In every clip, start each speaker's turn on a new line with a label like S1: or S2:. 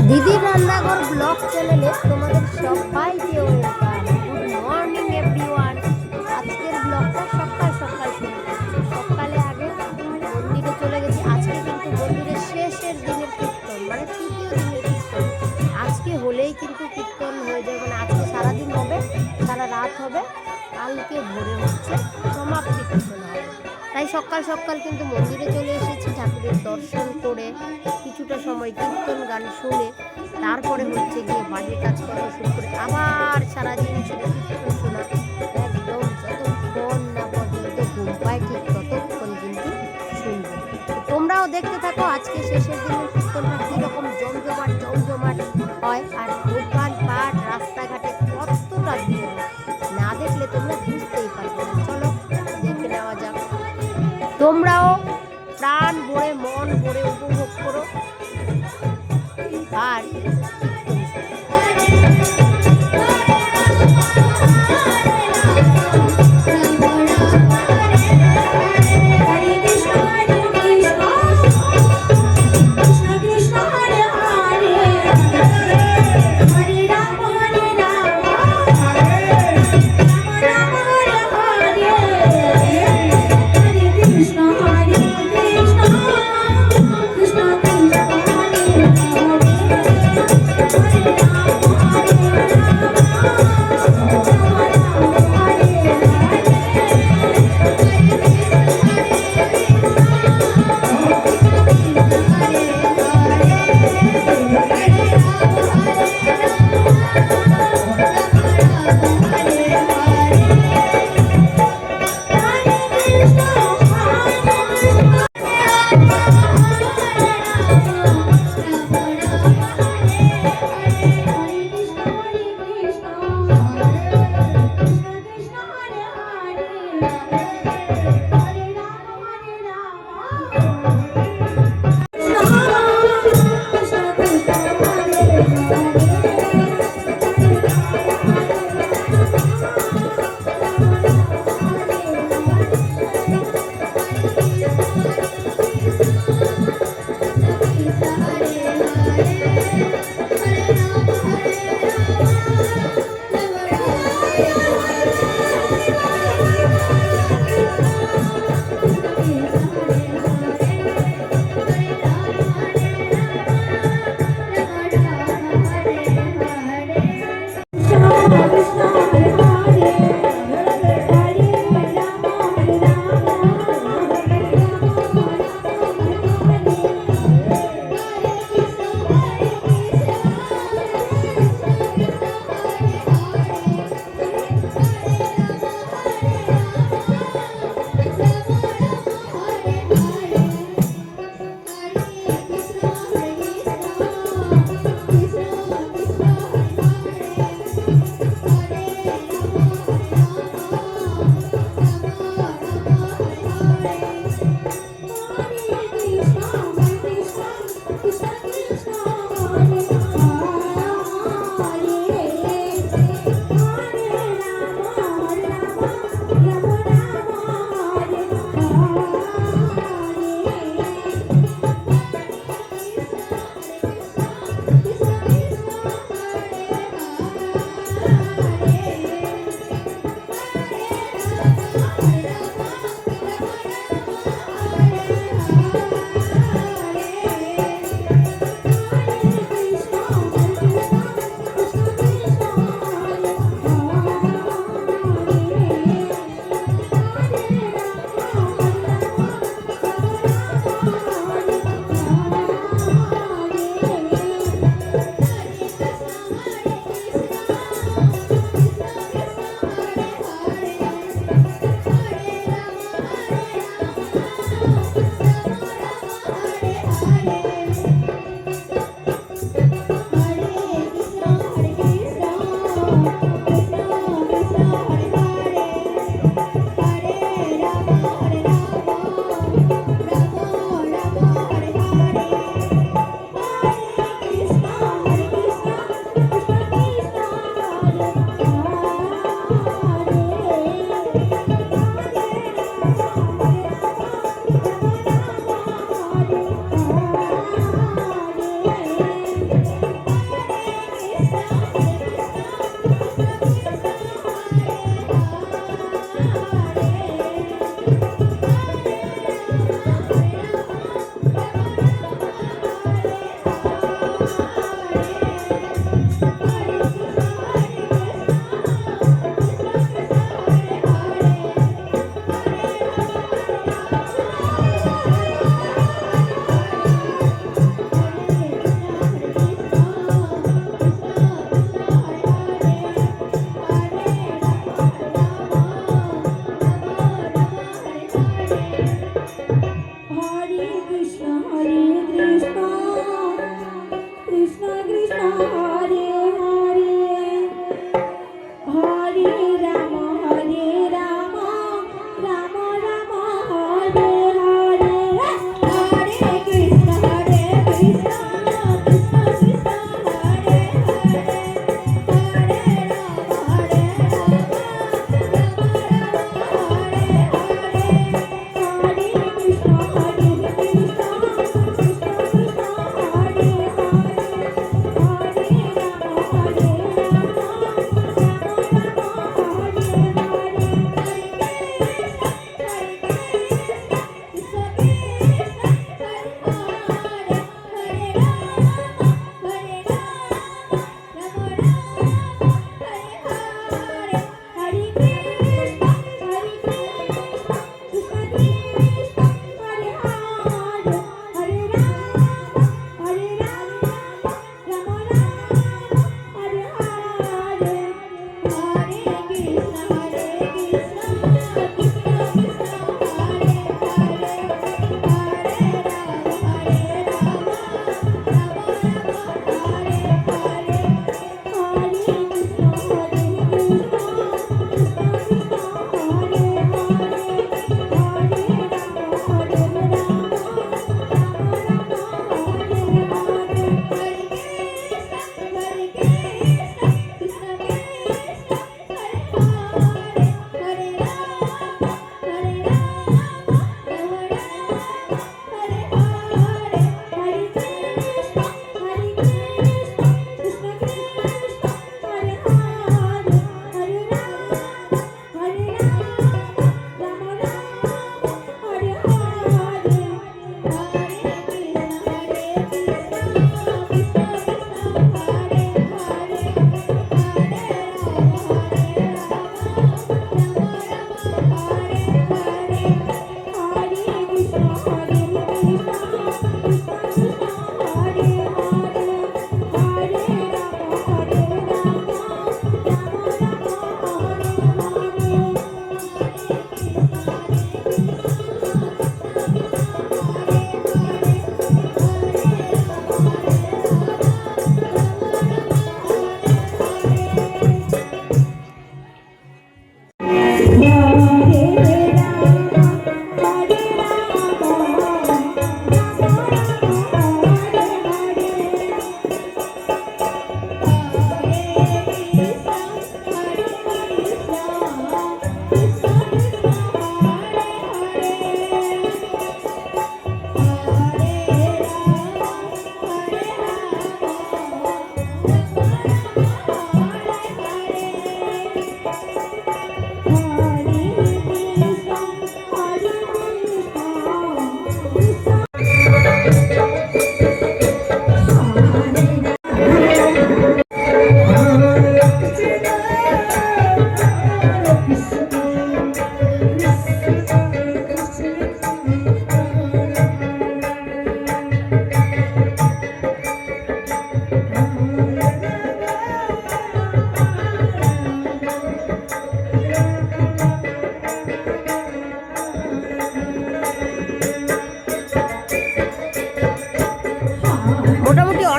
S1: দিদির রান্নাঘর ব্লগ চ্যানেলে তোমাদের সবাইকে ওয়েলকাম। Good morning everyone. আজকের ব্লগটা সকাল সকাল শুরু করছি। সকালে আগে মন্দিরে চলে গেছি। আজকে কিন্তু মন্দিরের শেষের দিনের কীর্তন, মানে তৃতীয় দিনের কীর্তন। আজকে হলেই কিন্তু কীর্তন হয়ে যাবে, মানে আজকে সারাদিন হবে, সারা রাত হবে, কালকে ভোরে হচ্ছে সমাপ্তি কীর্তন হবে। তাই সকাল সকাল কিন্তু মন্দিরে চলে এসেছি, ঠাকুরের দর্শন করে কিছুটা সময় কীর্তন গান শুনে তারপরে হচ্ছে গিয়ে বাড়ির কাজকর্ম শুরু করে আবার সারাদিন শুধু কীর্তন শোনা, একদম যতক্ষণ না পর্যন্ত ঘুম পায় ঠিক ততক্ষণ কিন্তু শুনবো। তোমরাও দেখতে থাকো আজকে শেষের দিনের কীর্তনটা কীরকম জমজমাট জমজমাট হয়, আর দোকান পাট রাস্তাঘাটে কতটা ভিড় হয়, না দেখলে তোমরা বুঝতেই পারবে না। চলো দেখে নেওয়া যাক। তোমরাও প্রাণ ভরে মন ভরে উপভোগ করো আর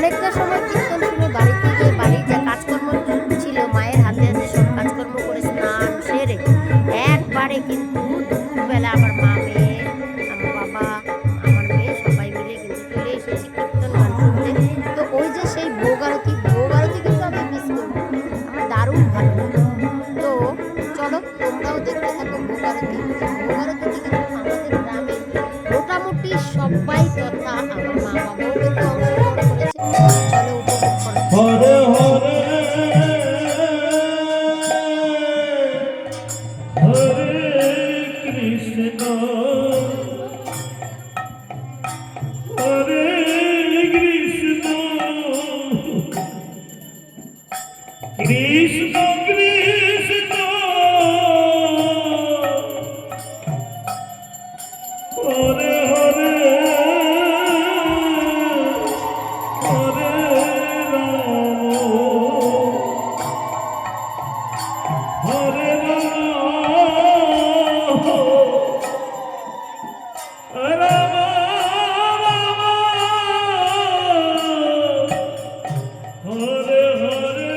S1: অনেকটা সময় কীর্তন শুনে বাড়িতে গিয়ে বাড়ির যে কাজকর্ম ছিল মায়ের হাতে হাতে সব কাজকর্ম করে স্নান সেরে একবারে কিন্তু দুপুরবেলা আমার মা মেয়ে আমার বাবা আমার মেয়ে সবাই মিলে কিন্তু চলে এসেছি কীর্তন গান শুনতে। তো ওই যে সেই ভোগ আরতি কিন্তু আমি মিস করবো, আমার দারুণ ভালো লাগে। তো চলো তোমরাও দেখতে থাকো ভোগ আরতিতে কিন্তু আমাদের গ্রামে মোটামুটি সবাই তথা আমার মা বাবাও কিন্তু অংশগ্রহণ করেছে। চলো উপভোগ করো।
S2: হরে হরে হরে কৃষ্ণ হরে কৃষ্ণ কৃষ্ণ কৃষ্ণ হরে হরে হরে রাম হরে রাম রাম হরে হরে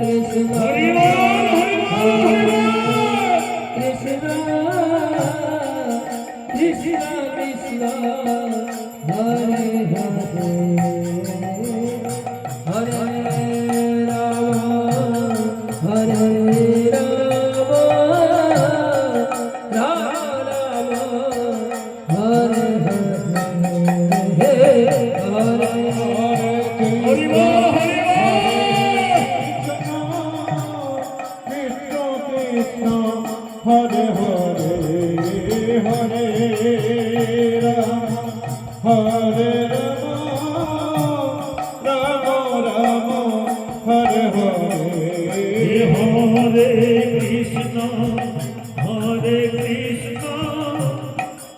S3: Krishna,
S2: হরি বল হরি বল
S3: Krishna, Krishna, Krishna, Hare Hare, Hare Rama, Hare Rama, Rama Rama, Hare Hare, Hare
S2: Hari বল হরি বল কৃষ্ণ হরে হরে হরে রাম হরে Ram Ram Hare Hare Hare Krishna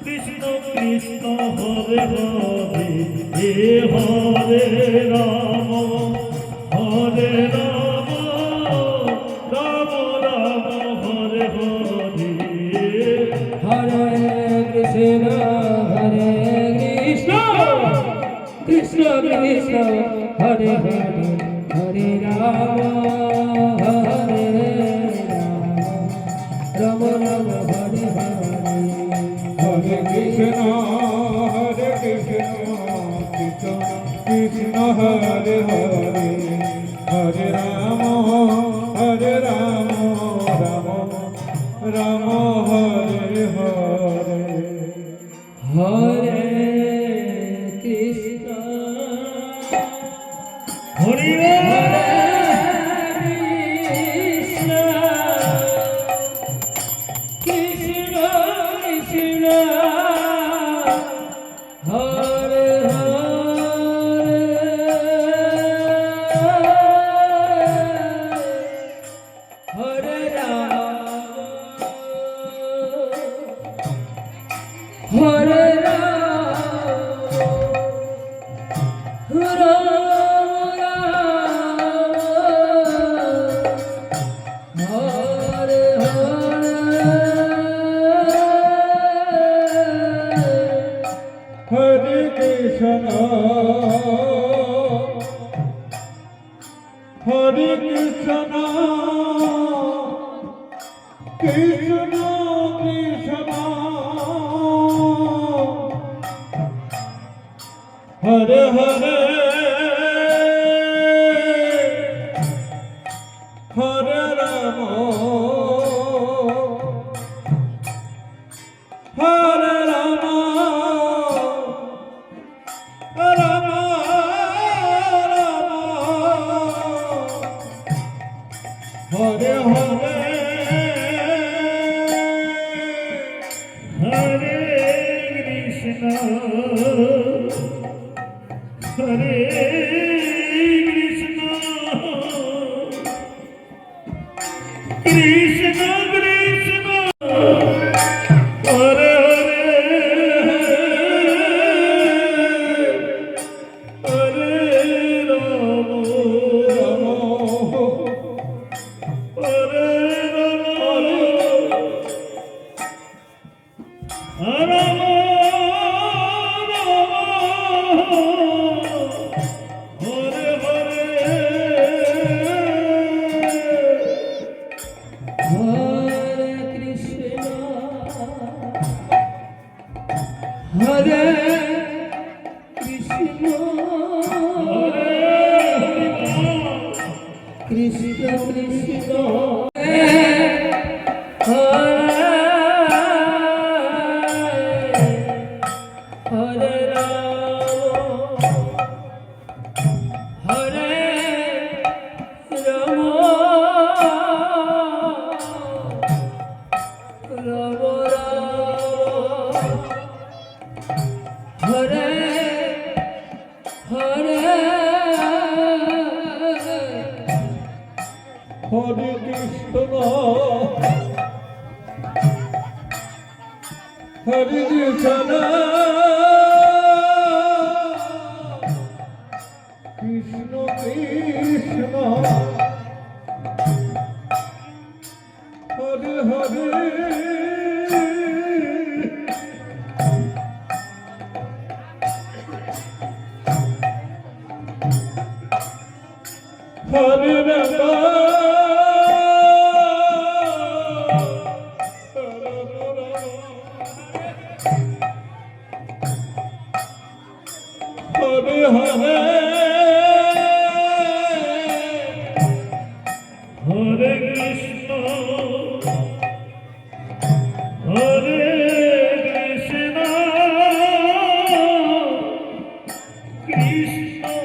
S2: Krishna Krishna Hare Hare Hare Ram Ram Ram Hare Hare
S3: Hare Krishna, Hare Krishna, Krishna Krishna, Hare Hare, Hare Rama, Hare Rama, Rama Rama, Hare Hare.
S2: Hare Krishna, Krishna Krishna, Hare Hare, Hare Rama, Rama Rama, Hare Hare.
S3: Hare Krishna,
S2: Hare
S3: Krishna, Krishna Krishna, Hare Hare, Hare Rama, Hare Rama,
S2: Hare Krishna, Hare Krishna, Krishna Krishna, Hare Hare, Hare Rama, Hare Rama, Rama Rama, Hare Hare, Hare Krishna, Hare Krishna, Krishna Krishna, Hare Hare, Hare Rama, Hare Rama, Rama
S3: হরে কৃষ্ণ কৃষ্ণ কৃষ্ণ হরে হরে রাম হরে রাম রাম রাম হরে হরে
S2: হরে কৃষ্ণ হরে কৃষ্ণ কৃষ্ণ কৃষ্ণ হরে হরে হরে হরে হরে হরে কৃষ্ণ হরে কৃষ্ণ কৃষ্ণ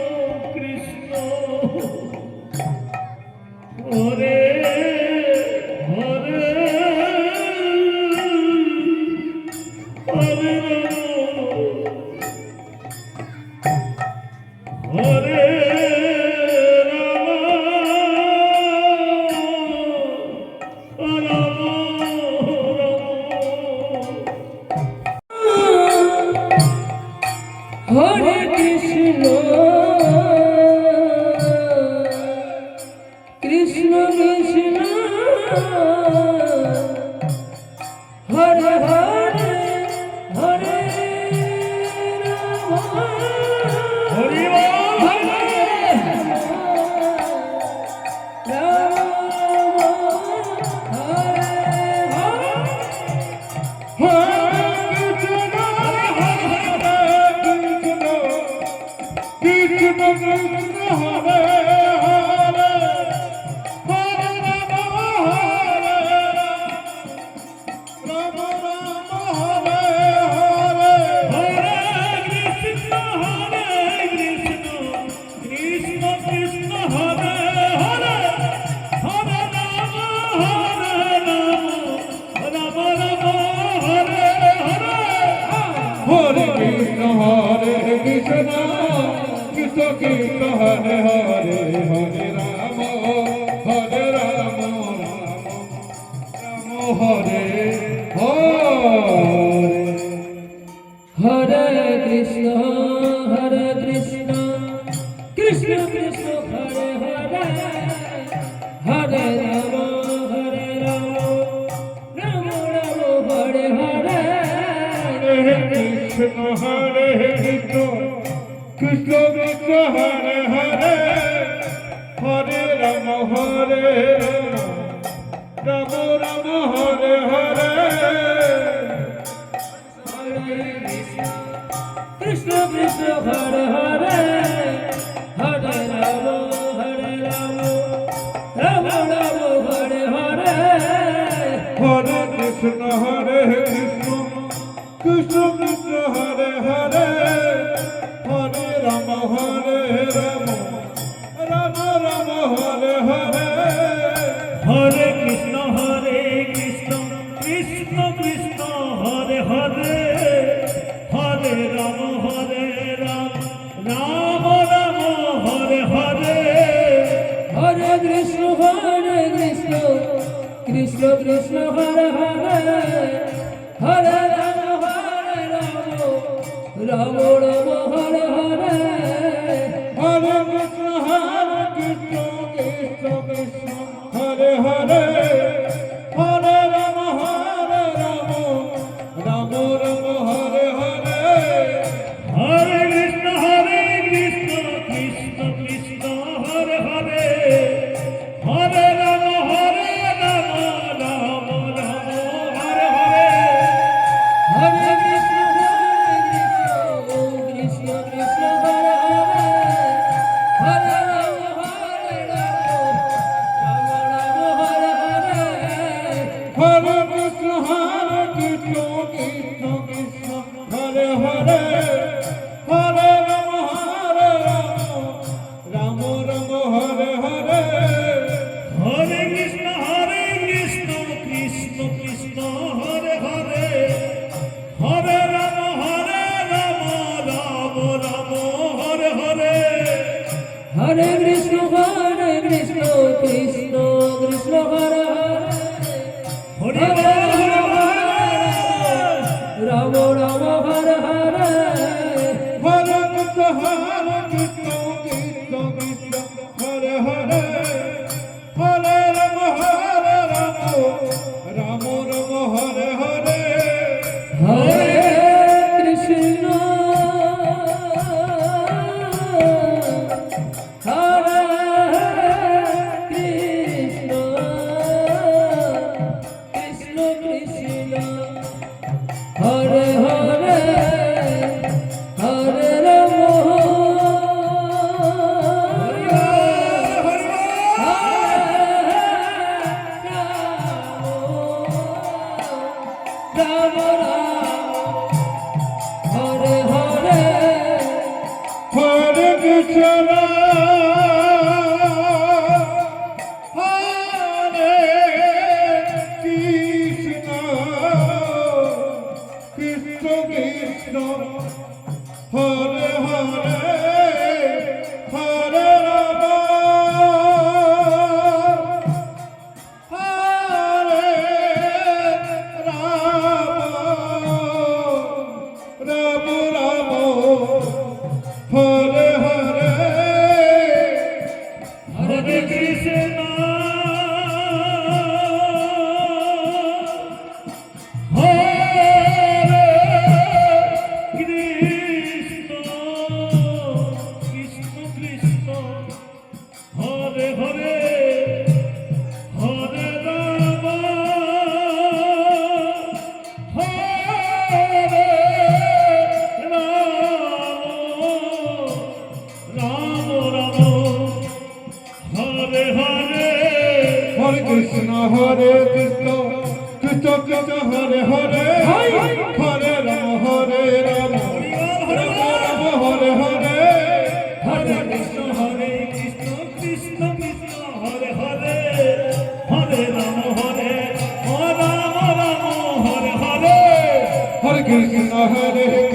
S2: কৃষ্ণ হরে হরে হরে হরে
S3: হরে কৃষ্ণ কৃষ্ণ কৃষ্ণ হরে হরে হরে রাম
S2: হরি
S3: হরে রাম হরে
S2: Hare Krishna, Hare Krishna, Krishna Krishna, Hare Hare, Hare Rama, Hare Rama, Rama Hare Hare.
S3: Hare Krishna, Hare Krishna, Krishna Krishna, Hare Hare, Hare Rama, Hare Rama, Rama Rama, Hare Hare.
S2: Hare Krishna, Hare Krishna, Krishna Krishna, Hare Hare, Hare Rama, Hare Rama, Rama Rama, Hare Hare.
S3: Krishna Krishna, Hare Hare, Hare Rama, Hare Rama, Rama Rama, Hare Hare.
S2: Hare Krishna, Hare Krishna, Krishna Krishna, Hare Hare, Hare Rama, Hare Rama, Rama Rama, Hare Hare. Hare Krishna, Hare Krishna, Krishna Krishna, Hare Hare, Hare Rama, Hare Rama, Rama Rama, Hare Hare.
S3: Hare Krishna, Hare Krishna, Krishna Krishna, Hare Hare, Hare Rama, Hare Rama, Rama Rama, Hare Hare.
S2: Hare Krishna, Hare Krishna, Krishna Krishna, Hare Hare, Hare Rama, Hare Rama, Rama Rama, Hare Hare. Hare Krishna, Hare Krishna, Krishna Krishna, Hare Hare, Hare Rama, Hare Rama, Rama Rama, Hare Hare.
S3: Hare Krishna, Hare
S2: Hare Hare Ram Ram Ram Hare Hare
S4: Hare Krishna Krishna Krishna Hare Hare Hare Ram Ram Ram Hare Hare
S3: Hare Krishna Krishna Krishna Hare Hare
S4: Hare
S3: Ram Ram Hare Hare
S2: Hare Krishna Krishna Krishna Hare Hare Hare Ram Ram Ram Hare Hare
S3: Hare Krishna হরে কৃষ্ণ কৃষ্ণ কৃষ্ণ হরে হরে হরে রাম রাম হরে হরে
S2: হরে কৃষ্ণ হরে কৃষ্ণ কৃষ্ণ কৃষ্ণ হরে হরে হরে রাম হরে রাম রাম হরে হরে
S4: হরে কৃষ্ণ হরে কৃষ্ণ কৃষ্ণ কৃষ্ণ হরে হরে হরে রাম হরে রাম হরে হরে
S2: হরে কৃষ্ণ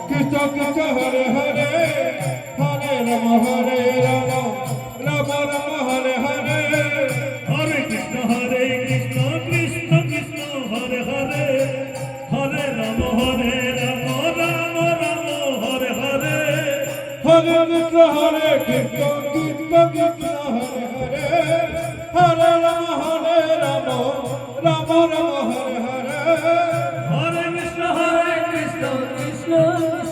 S2: কৃষ্ণ কৃষ্ণ হরে হরে হরে রাম রাম রাম হরে হরে
S4: হরে কৃষ্ণ কৃষ্ণ কৃষ্ণ হরে হরে হরে রাম রাম হরে হরে
S2: হরে কৃষ্ণ কৃষ্ণ কৃষ্ণ কৃষ্ণ হরে হরে হরে রাম রাম রাম রাম হরে হরে
S4: হরে কৃষ্ণ কৃষ্ণ কৃষ্ণ হরে হরে হরে রাম রাম রাম হরে হরে
S2: হরে কৃষ্ণ কৃষ্ণ কৃষ্ণ কৃষ্ণ হরে হরে হরে রাম রাম রাম রাম হরে হরে
S4: হরে কৃষ্ণ
S3: কৃষ্ণ কৃষ্ণ কৃষ্ণ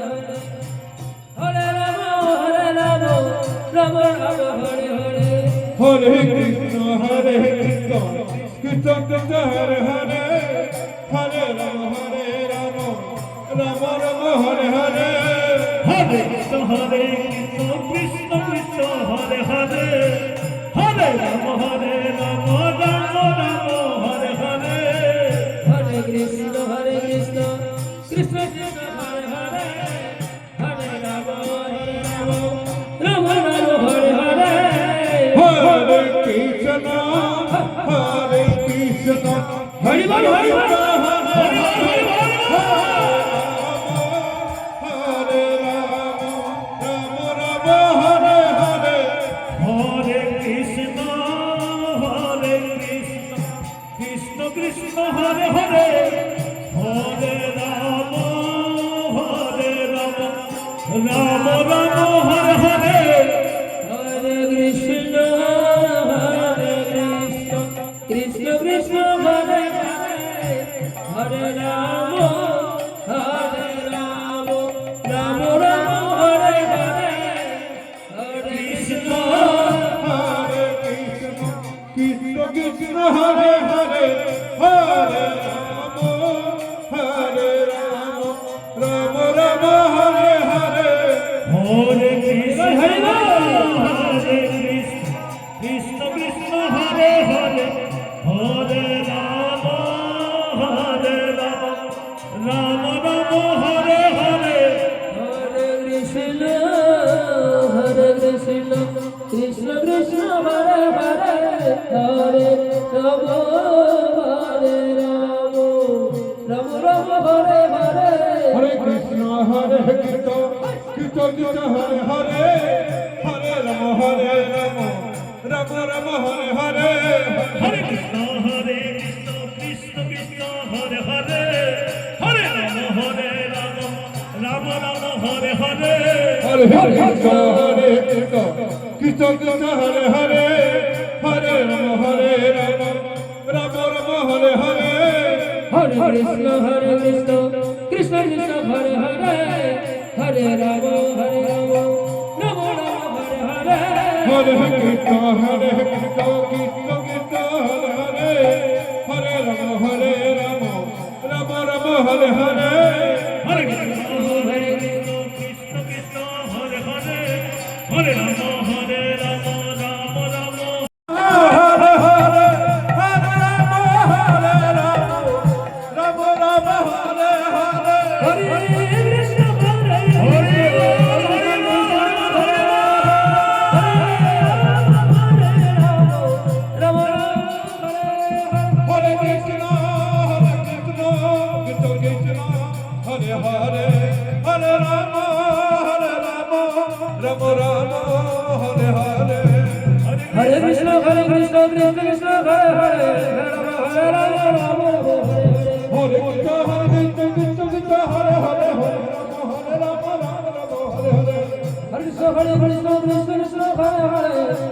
S3: হরে হরে হরে রাম রাম রাম হরে হরে
S2: হরে কৃষ্ণ কৃষ্ণ কৃষ্ণ কৃষ্ণ হরে হরে হরে রাম রাম রাম রাম হরে হরে
S4: হরে কৃষ্ণ কৃষ্ণ কৃষ্ণ হরে হরে হরে রাম রাম রাম হরে হরে
S3: হরে কৃষ্ণ কৃষ্ণ কৃষ্ণ হরে হরে হরে রাম রাম রাম হরে হরে
S2: হরে কৃষ্ণ হরি বল হরি বল হরে রাম রাম রাম হরে হরে
S4: হরে কৃষ্ণ কৃষ্ণ কৃষ্ণ হরে হরে হরে রাম রাম রাম হরে হরে
S3: হরে কৃষ্ণ কৃষ্ণ কৃষ্ণ হরে হরে হরে রাম রাম রাম হরে হরে হরে কৃষ্ণ
S2: হরে কৃষ্ণ কৃষ্ণ কৃষ্ণ হরে হরে হরে রাম রাম রাম হরে হরে
S4: হরে কৃষ্ণ হরে কৃষ্ণ কৃষ্ণ হরে হরে হরে রাম রাম রাম হরে
S3: রাম হরে রাম রাম রাম হরে হরে
S2: হরে কৃষ্ণ হরে কৃষ্ণ কৃষ্ণ কৃষ্ণ হরে হরে হরে রাম রাম রাম হরে হরে
S4: হরে কৃষ্ণ কৃষ্ণ কৃষ্ণ হরে হরে হরে রাম রাম রাম হরে হরে
S2: হরে কৃষ্ণ কৃষ্ণ কৃষ্ণ কৃষ্ণ হরে হরে হরে রাম রাম রাম হরে হরে
S3: হরে কৃষ্ণ কৃষ্ণ কৃষ্ণ হরে হরে হরে রাম রাম রাম হরে হরে
S2: হরে কৃষ্ণ কৃষ্ণ কৃষ্ণ কৃষ্ণ হরে হরে হরে রাম রাম রাম হরে হরে
S4: হরে কৃষ্ণ কৃষ্ণ কৃষ্ণ হরে হরে হরে রাম রাম রাম
S2: হরে হরে হরে রাম রাম রাম হরে হরে
S3: হরে কৃষ্ণ হরে হরে রাম
S2: হরে কৃষ্ণ কৃষ্ণ কৃষ্ণ হরে হরে হরে রাম রাম রাম হরে হরে
S3: হরে কৃষ্ণ কৃষ্ণ কৃষ্ণ হরে হরে হরে রাম রাম হরে হরে
S2: হরে কৃষ্ণ কৃষ্ণ কৃষ্ণ হরে হরে হরে রাম হরে হরে
S3: হরে কৃষ্ণ কৃষ্ণ কৃষ্ণ হরে হরে হরে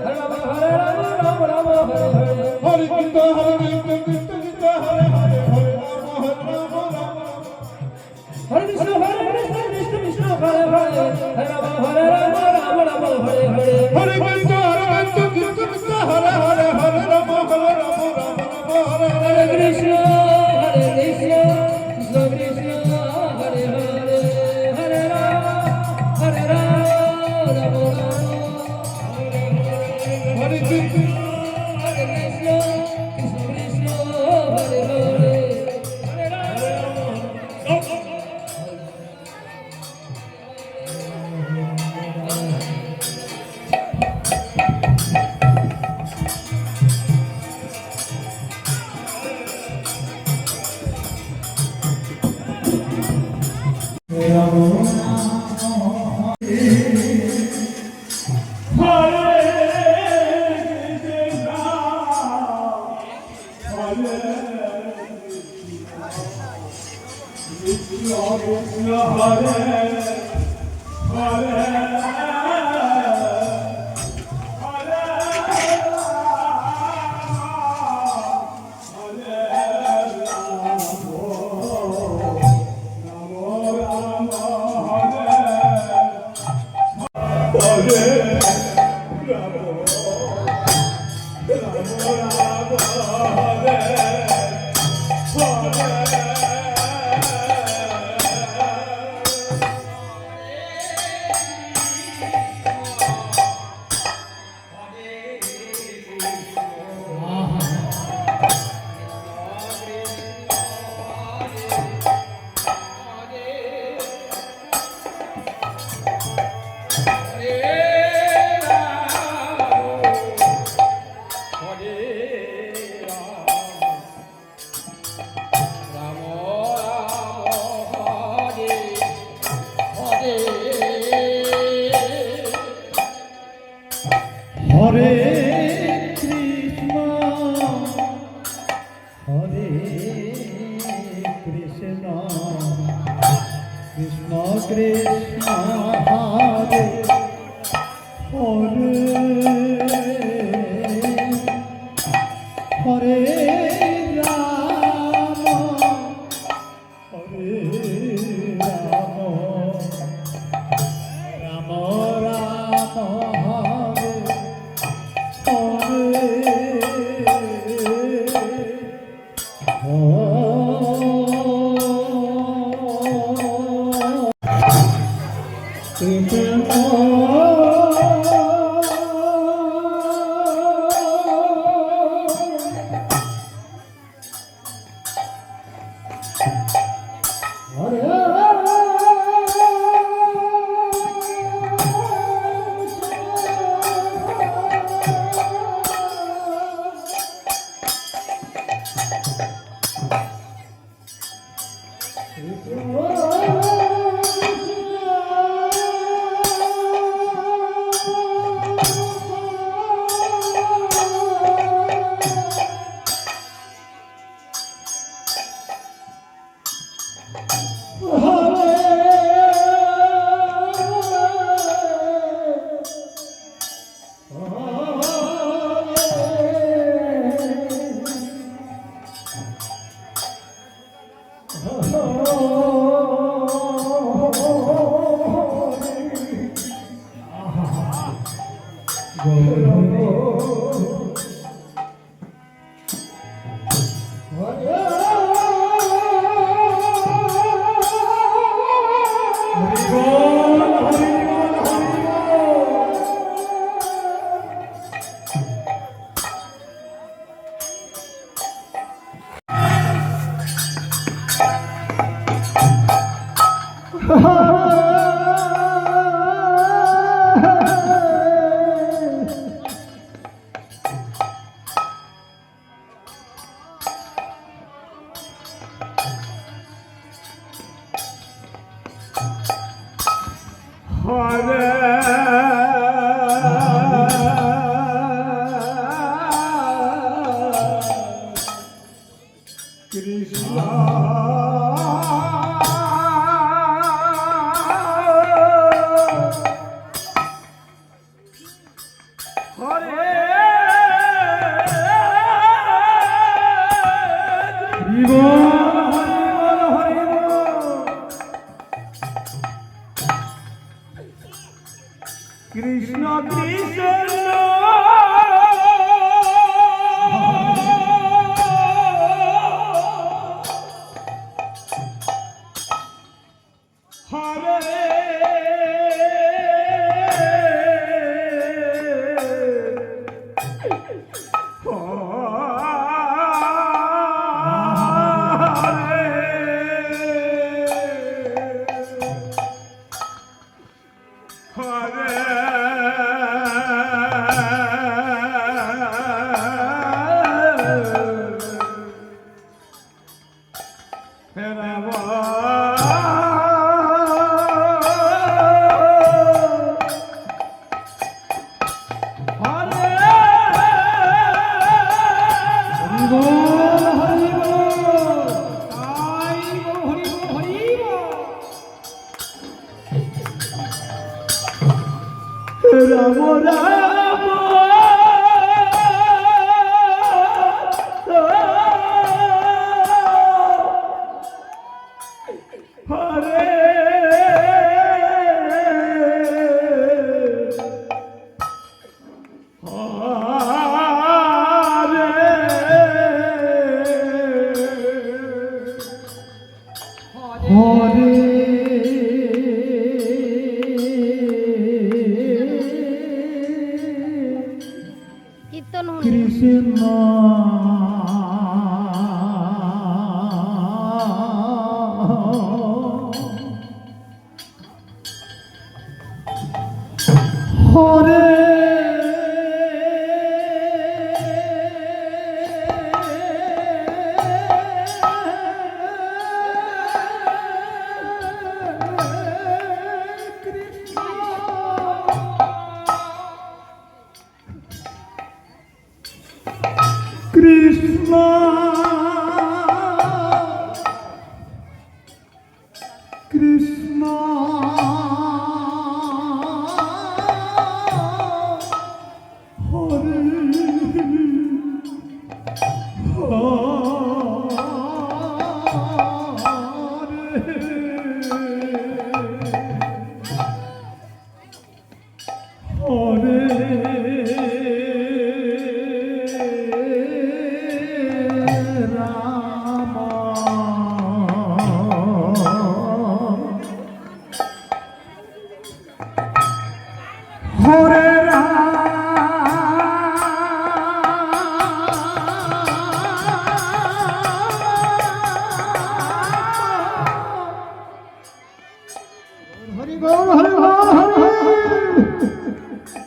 S3: রাম রাম হরে হরে
S2: হরে কৃষ্ণ কৃষ্ণ কৃষ্ণ হরে হরে হরে রাম
S3: হরে কৃষ্ণ কৃষ্ণ কৃষ্ণ হরে হরে হরে রাম রাম হরে হরে
S2: হরে কৃষ্ণ কৃষ্ণ কৃষ্ণ হরে হরে হরে রাম রাম হরে হরে
S3: হরে কৃষ্ণ কৃষ্ণ কৃষ্ণ হরে হরে হরে রাম রাম
S2: হরে কৃষ্ণ
S3: হরে কৃষ্ণ কৃষ্ণ কৃষ্ণ হরে হরে হরে রাম
S4: হরে কৃষ্ণ হরে কৃষ্ণ কৃষ্ণ কৃষ্ণ হরে হরে হরে রাম হরে রাম রাম রাম হরে
S2: কৃষ্ণ কৃষ্ণ হরে রাম রাম হরে
S1: কীর্তন হলো।
S4: কৃষ্ণ হরে কৃষ্ণ কৃষ্ণ হরে হরে রাম হরে হরি গৌর হরি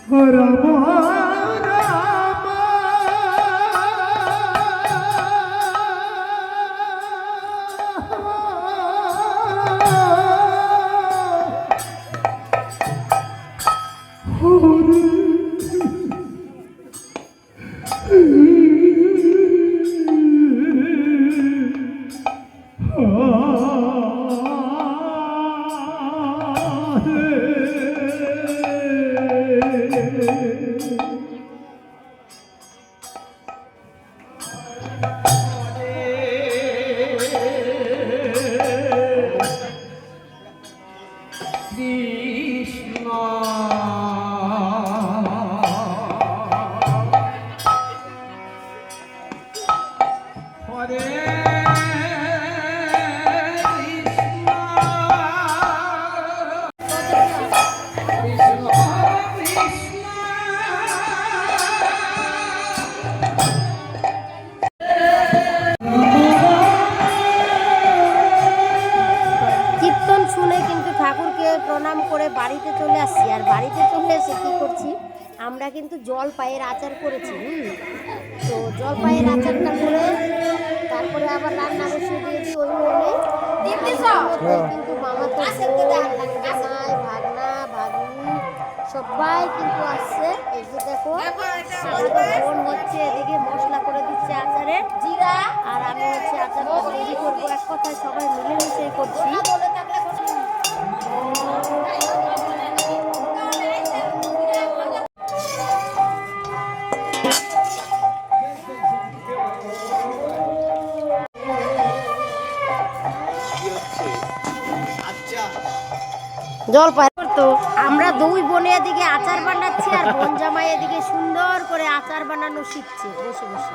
S4: হরে রাম কৃষ্ণ হরে কৃষ্ণ
S1: ঠাকুরকে প্রণাম করে বাড়িতে চলে আসছি। আর বাড়িতে চলে এসে কী করছি, আমরা কিন্তু জলপাইয়ের আচার করেছি। তো জলপাইয়ের আচারটা করে তারপরে আবার রান্না বসিয়ে দিয়েছি ওই মনে। কিন্তু মামা তো ভাই ভাগনা ভাগ্নি সবাই কিন্তু আসছে। এই যে দেখো বোন হচ্ছে এদিকে মশলা করে দিচ্ছে আচারের জিরা, আর আমি হচ্ছে আচারটা তৈরি করবো। এক কথায় সবাই মিলেমিশে করছি। জলপাই তো আমরা দুই বোনে এদিকে আচার বানাচ্ছি, আর বোন জামাই এদিকে সুন্দর করে আচার বানানো শিখছে বসে বসে।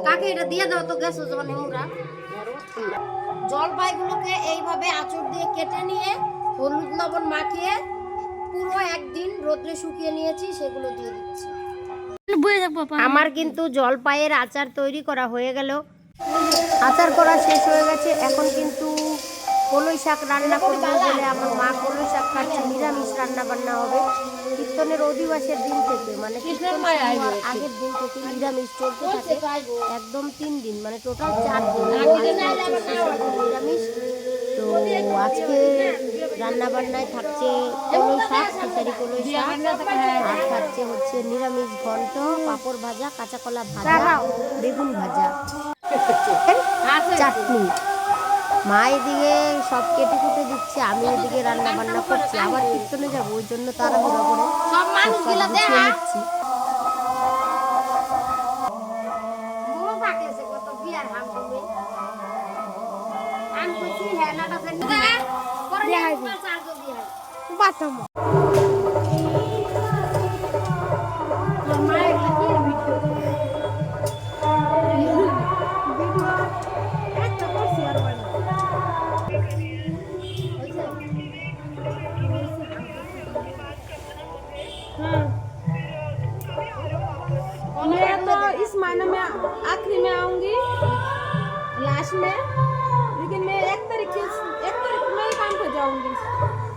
S1: কাকে এটা দিয়ে দাও তো, গেছো যখন আমরা জলপাইগুলোকে এইভাবে আঁচড় দিয়ে কেটে নিয়ে হলুদ লবণ মাখিয়ে পুরো একদিন রোদ্রে শুকিয়ে নিয়েছি, সেগুলো দিয়ে দিচ্ছি। আমার কিন্তু জলপাইয়ের আচার তৈরি করা হয়ে গেল, আচার করা শেষ হয়ে গেছে। এখন কিন্তু কলই শাক রান্না করবো বলে আমার মা কলই শাক খাচ্ছে। নিরামিষ রান্না বান্না হবে। কীর্তনের অধিবাসের দিন থেকে, মানে কীর্তন আগের দিন থেকে নিরামিষ চলতে থাকে একদম 3 দিন, মানে টোটাল 4 দিন নিরামিষ। তো আজকে রান্না বান্নায় থাকছে কলই শাক, খিচাড়ি কলই শাক, আর থাকছে হচ্ছে নিরামিষ ঘন্ট, পাঁপড় ভাজা, কাঁচা কলা ভাজা, বেগুন ভাজা, চাটনি। মা এদিকে সব কেটে কুটে দিচ্ছে, আমি এদিকে রান্না বান্না করছি। আবার কীর্তনে যাবো, ওই জন্য তাড়াহুড়া করে সব মানুষগুলো নিচ্ছি।
S5: मैं तो इस महीने में आखिरी में आऊंगी, लास्ट में, लेकिन मैं 1 तारीख में ही काम पे जाऊंगी,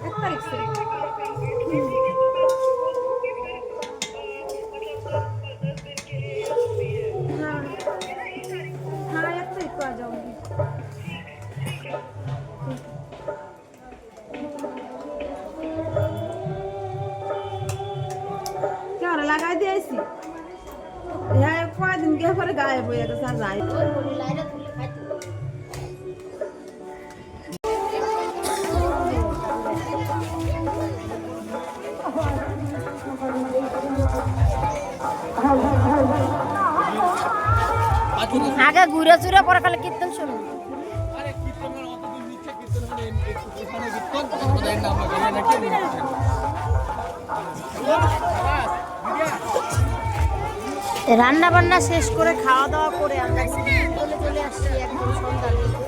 S5: 1 तारीख से। हाँ हाँ 1 तारीख को आ जाऊंगी। क्या हो रहा, लगा दिया इसी यहाँ कई दिन के पर गायब हो जाता सर राय।
S1: আগে ঘুরে চুরে পরে খালি কীর্তন শুনুন। রান্না বান্না শেষ করে খাওয়া দাওয়া করে আমরা চলে আসছি একদম সন্ধ্যার দিকে।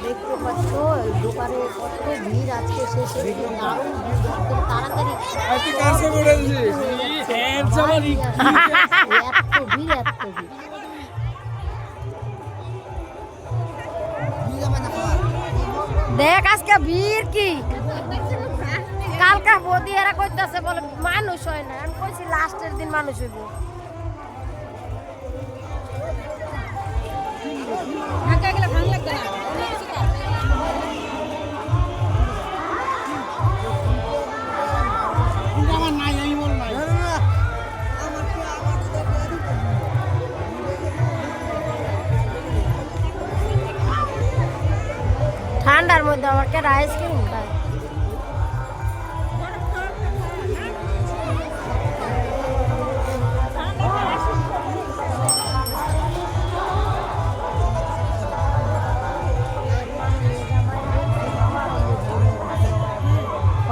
S1: দেখতে পাচ্ছ দোকানে কত ভিড় আজকে, শেষে দারুণ ভিড়, একদম তাড়াতাড়ি এত ভিড় এত ভিড়। দেখ আজকে ভিড় কি, কালকা বদি এরা কইতাছে বলে মানুষ হয় না। আমি কইছি লাস্টের দিন মানুষ হইব। ঠান্ডার মধ্যে আমার কেন আইসক্রিম খায়।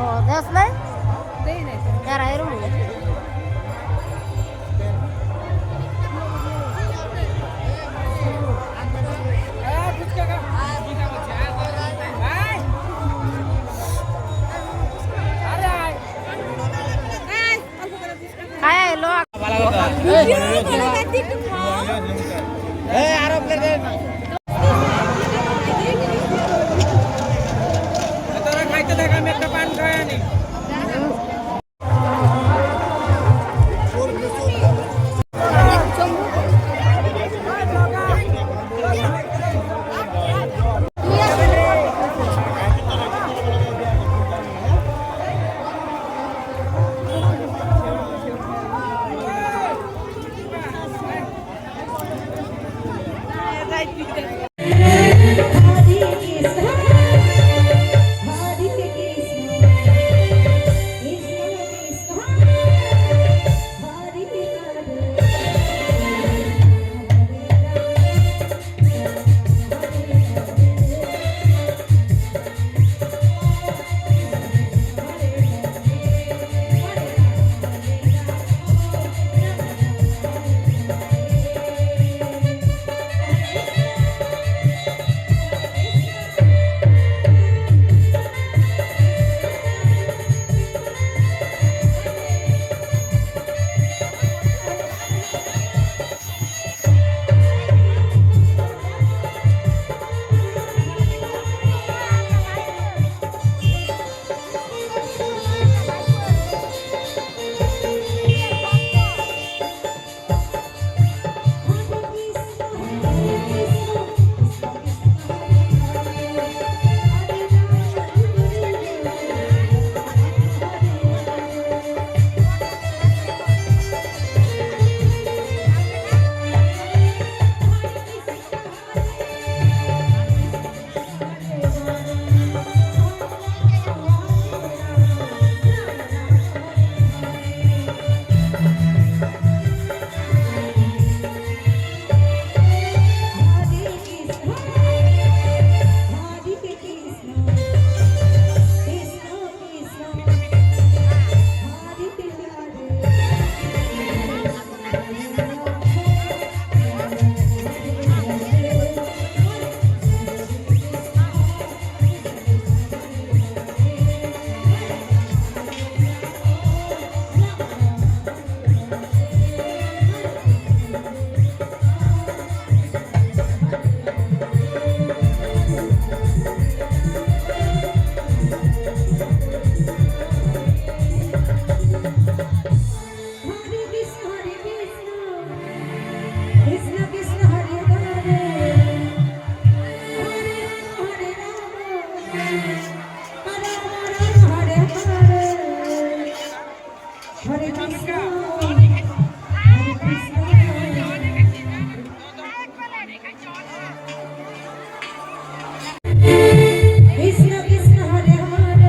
S1: ও দেখ না যারা এরম
S3: Krishna Krishna Hare Hare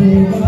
S4: Hare